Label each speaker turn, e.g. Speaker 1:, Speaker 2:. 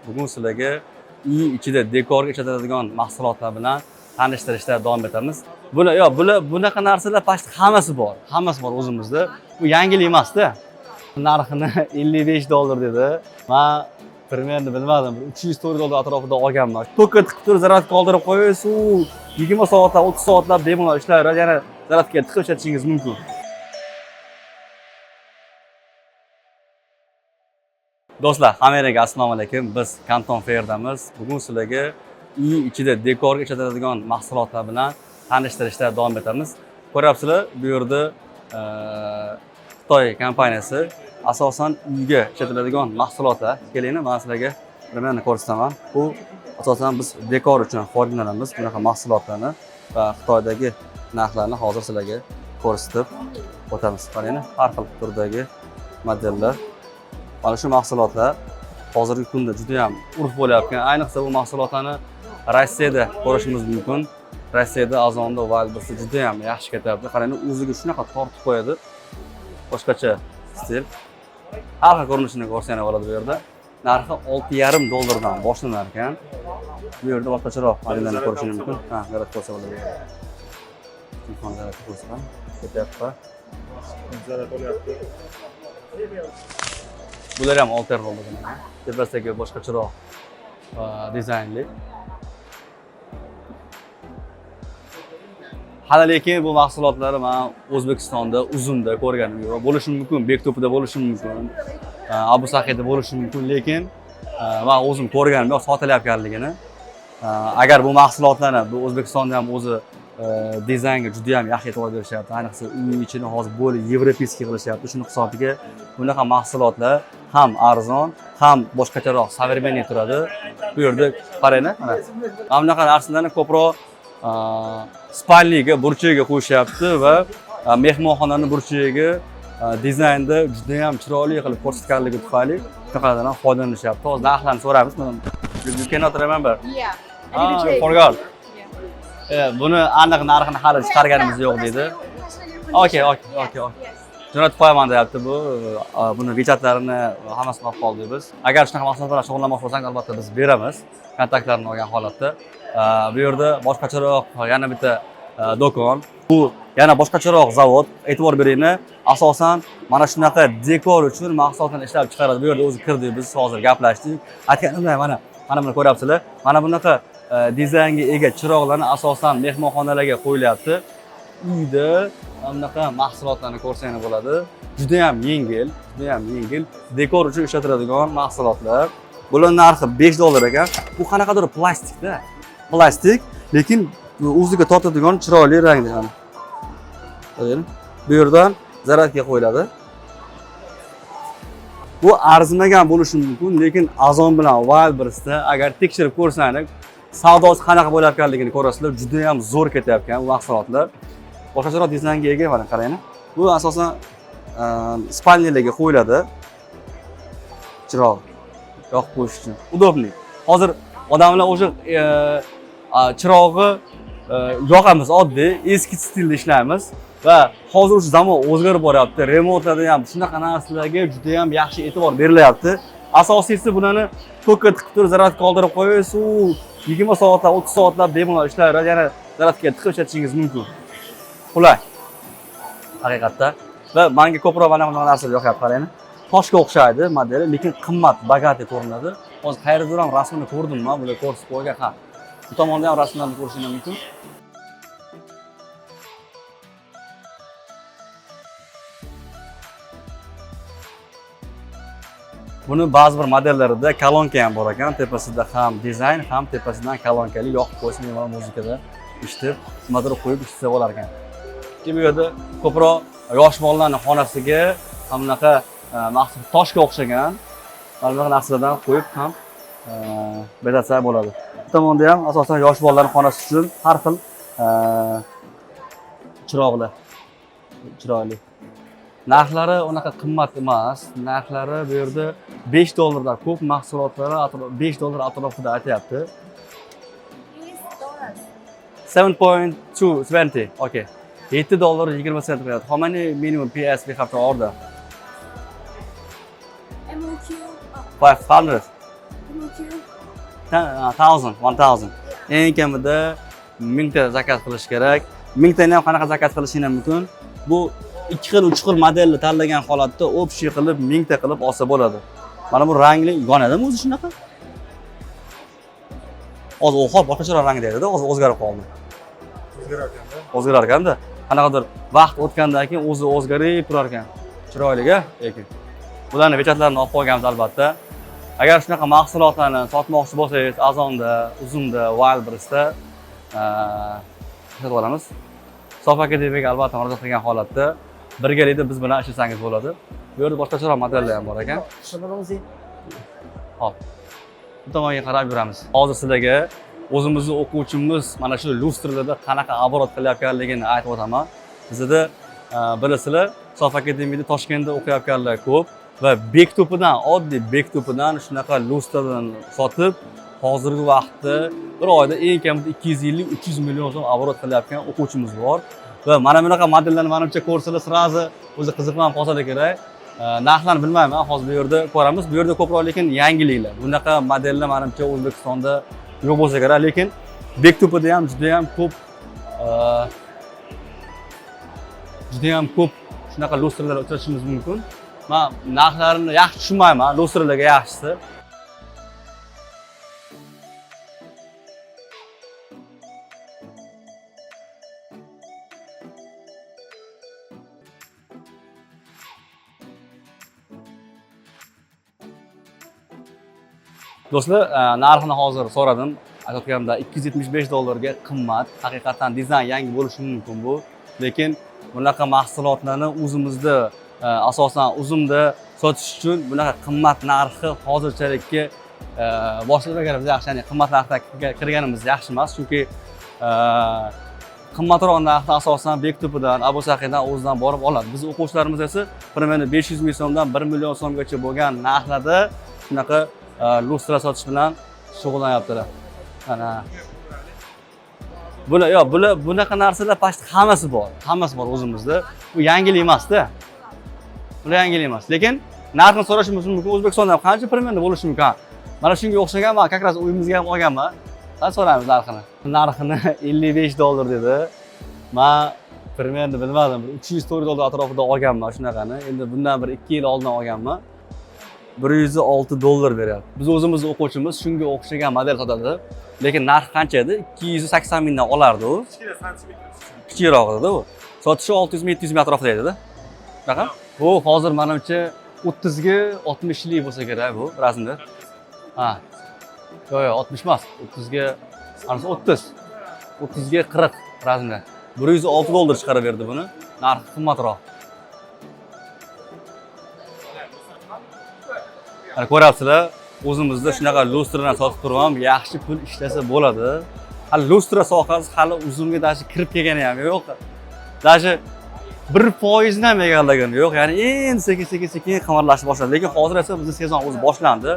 Speaker 1: Bugun sizlarga uy ichida dekorga ishlatiladigan mahsulotlar bilan tanishtirishda davom etamiz. Bunaqa narsalar pastda hammasi bor o'zimizda. Bu yangilik emas-da. Narxini $55 dedi. Men примерно bilmadim, $300 atrofida olganman. To'kka tiqib turib zaryad qoldirib qo'yasiz, u 20 soatlar, 30 soatlab bemalol ishlayveradi. Yana zaryadga tiqib ishlatishingiz mumkin. Do'stlar, hammaga assalomu alaykum. Biz Kanton Fairdamiz. Bugun sizlarga uy ichida dekorga ishlatiladigan mahsulotlar bilan tanishtirishda davom etamiz. Ko'ryapsizlar, bu yerda Xitoy kompaniyasi asosan uyga ishlatiladigan mahsulotlar. Kelinglar, men sizlarga nimani ko'rsataman. Bu asosan biz dekor uchun foydalanamiz bunaqa mahsulotlarni va Xitoydagi narxlarni hozir sizlarga ko'rsatib o'tamiz. Qaranglar, har xil turdagi modellar. Mana shu mahsulotlar hozirgi kunda juda ham urf bo'layotgan. Ayniqsa bu mahsulotlarni Rossiyada ko'rishimiz mumkin. Rossiyada Ozonda Wildberriesda juda ham yaxshi ketyapti. Qaranglar, o'ziga shunaqa tortib qo'yadi. Boshqacha stil. Har xil ko'rinishini ko'rsangiz bo'ladi bu yerda. Narxi $6,5 dan boshlanar ekan. Bu yerda boshqacharoq modellarni ko'rishingiz mumkin. Ha, garat ko'rsa bo'ladi. Telefonlar ko'rsaman. Ketyapti. Zarar bo'lyapti. Bular ham $6,5 tepasidagi boshqacharoq dizaynli. Hali lekin bu mahsulotlarni men O'zbekistonda Uzumda ko'rganim yo'q. Bo'lishi mumkin, Bektopida bo'lishi mumkin, Abu Sahida bo'lishi mumkin, lekin men o'zim ko'rganim yo'q sotilayotganligini. Agar bu mahsulotlarni bu O'zbekistonda ham o'zi dizaynga juda ham yaxshi e'tibor berishyapti. Ayniqsa uy ichini hozir bo'lib yevropeyskiy qilishyapti. Shuning hisobiga bunaqa mahsulotlar ham arzon, ham boshqacharoq savremeniy turadi. Bu yerda qaranglar, mana bunaqa narsalarni ko'proq spalniga, burchagiga qo'yishyapti va mehmonxonaning burchagiga dizaynda juda ham chiroyli qilib ko'rsatganligi tufayli bunaqalardan foydalanishyapti. Hozir narxlarni so'raymiz. You cannot remember?
Speaker 2: Yeah. I
Speaker 1: Forgot. Buni aniq narxini hali chiqarganimiz yo'q deydi. Okay. Jo'natib qo'yaman deyapti bu. Buni bechatlarini hammasini olib qoldik biz. Agar shunaqa mahsulotlar bilan shug'ullanmoqchi bo'lsangiz, albatta biz beramiz. Kontaktlarini olgan holatda. Bu yerda boshqacharoq yana bitta do'kon. Bu yana boshqacharoq zavod. E'tibor beringlar. Asosan mana shunaqa dekor uchun mahsulotlarni ishlab chiqaradi. Bu yerda o'zi kirdik, biz hozir gaplashdik. Aytganimdek, mana buni ko'ryapsizlar. Mana bunaqa dizaynga ega chiroqlarni asosan mehmonxonalarga qo'yilyapti. Uyda bunaqa mahsulotlarni ko'rsangiz bo'ladi. Juda ham yengil. Dekor uchun ishlatiladigan mahsulotlar. Bular narxi $5 ekan. Bu qanaqadir plastikda. Plastik, lekin o'ziga tortadigan chiroyli rangda ham. Qarang. Bu yerdan zaryadga qo'yiladi. Bu arzimagan bo'lishi mumkin, lekin Ozon bilan Wildberriesda agar tekshirib ko'rsangiz, savdosi qanaqa bo'layotganligini ko'rasizlar. Juda ham zo'r ketyapti bu mahsulotlar. Boshqacharoq dizaynga ega, mana qaranglar. Bu asosan spalniyalarga qo'yiladi. Chiroq yoqib qo'yish uchun. Udobli. Hozir odamlar o'sha chirog'i yoqamiz, oddiy, eski stilda ishlaymiz va hozir o'sha zamon o'zgarib boryapti. Remontlarda ham shunaqa narsalarga juda ham yaxshi e'tibor berilyapti. Asosiysi bularni to'kka tiqib turib zaryad qoldirib qo'yasiz, u 20 soatlar, 30 soatlab bemalol ishlayveradi. Yana zaryadga tiqib ishlatishingiz mumkin. Qulay. Haqiqatda. Va menga ko'proq mana bunday narsalar yoqyapti, qaranglar. Toshga o'xshaydi modeli, lekin qimmat, bagati ko'rinadi. Hozir qayerdadir ham rasmini ko'rdim men, bular ko'rsatib qo'ygan. Ha. Bu tomonda ham rasmlarni ko'rishingiz mumkin. Buni ba'zi bir modellarida kolonka ham bor ekan. Tepasida ham dizayn, ham tepasidan kolonkali yoqib qo'ysa, bemalol muzikada eshitib, nimadir qo'yib ishlatsa bo'lar ekan. Bu yerda ko'proq yosh bolalarning xonasiga ham bunaqa maxsus toshga o'xshagan bunaqa narsalardan qo'yib ham bezatsa bo'ladi. Bu tomonda ham asosan yosh bolalarning xonasi uchun har xil chiroqlar chiroyli. Narxlari unaqa qimmat emas. Narxlari bu yerda $5 dan ko'p mahsulotlari $5 atrofida aytyapti. $7.220. Okay. $7.20 qilyapti. How many minimum PS we have to order?
Speaker 2: MOQ.
Speaker 1: 500.
Speaker 2: MOQ.
Speaker 1: 1000. Eng kamida 1000 ta zakaz qilish kerak. 1000 tani ham qanaqa zakaz qilishing ham mumkin. Bu 2 xil, 3 xil modelni tanlagan holatda общий qilib 1000 ta qilib olsa bo'ladi. Mana bu rangli yonadimi o'zi shunaqa? Hozir o'xor boshqacharoq rang deydi-da, hozir o'zgarib qoldi. O'zgarar ekanda. Qanaqadir vaqt o'tgandan keyin o'zi o'zgarib turar ekan. Chiroyli-ga lekin. Bularni bechatlarini olib qo'yganmiz albatta. Agar shunaqa mahsulotlarni sotmoqchi bo'lsangiz, Azonda, Uzumda, Wildberriesda sotib olamiz. Sof akademiyaga albatta murojaat qilgan holatda birgalikda biz bilan ishlasangiz bo'ladi. Bu yerda boshqacharoq modellar ham bor ekan. Hop. Bu tomonga qarab yuramiz. Hozir sizlarga o'zimizning o'quvchimiz mana shu lustrlarda qanaqa оборот qilayotganligini aytib o'taman. Bizda bilasizlar, Sof akademiyada Toshkentda o'qiyotganlar ko'p va bektopidan, oddiy bektopidan shunaqa lustralarni sotib, hozirgi vaqtda bir oyda eng kamida 250-300 million so'm оборот qilayotgan o'quvchimiz bor. Va mana bunaqa modellarni menimcha ko'rsalar sirazi o'zi qiziqman qolsa kerak. Narxlarni bilmayman, hozir bu yerda ko'ramiz. Bu yerda ko'proq lekin yangiliklar. Bunaqa modellar menimcha O'zbekistonda yo'q bo'lsa kerak, lekin bektopida ham juda ham ko'p shunaqa lustralar uchratishimiz mumkin. Men narxlarini yaxshi tushunmayman, lustralarga yaxshisi. Do'stlar, narxini hozir so'radim. Aytganimda $275 ga qimmat. Haqiqatan dizayn yangi bo'lishi mumkin bu. Lekin bunaqa mahsulotlarni o'zimizda asosan Uzumda sotish uchun bunaqa qimmat narxi hozirchalikka boshlaganimiz yaxshi, ya'ni qimmat narxda kirganimiz yaxshi emas, chunki qimmatroq narxda asosan Bektopidan, Abu Saxidan o'zidan borib oladi. Biz o'quvchilarimiz esa primeri 500 ming so'mdan 1 million so'mgacha bo'lgan narxlarda shunaqa lustra sotish bilan shug'ullanyaptilar. Mana bunaqa narsalar past hammasi bor. Hammasi bor o'zimizda. Bu yangilik emas-da. Bu yangilik emas. Lekin narxini so'rashimiz mumkin. O'zbekistonda ham qancha primerda bo'lishi mumkin? Mana shunga o'xshagan men как раз uyimizga ham olganman. Qani so'raymiz narxini. Narxini $55 dedi. Men primerni bilmadim. $300-400 atrofida olganman shunaqani. Endi bundan bir 2 yil oldin olganman. $106 beryapti. Biz o'zimiz o'quvchimiz shunga o'xshagan model sotadi. Lekin narx qancha edi? 280 mingdan olardi u. Kichikroq edi u. Sotishi 600 ming 700 ming atrofida edi-da. Shunaqa? Bu hozir menimcha 30 ga 60 lik bo'lsa kerak bu rasmda. Ha. Yo'q, 60 emas. 30 ga 30. 30 ga 40 rasmda. $106 chiqarib berdi buni. Narxi qimmatroq. Mana ko'ryapsizlar, o'zimizda shunaqa lustralarni sotib turib, yaxshi pul ishlasa bo'ladi. Hali lustra sohasi hali Uzumga dashi kirib kelgani ham yo'q. Dashi 1% ham egallagani yo'q. Ya'ni endi sekin-sekin qimirlashib boshladi. Lekin hozir esa bizning sezon o'zi boshlandi.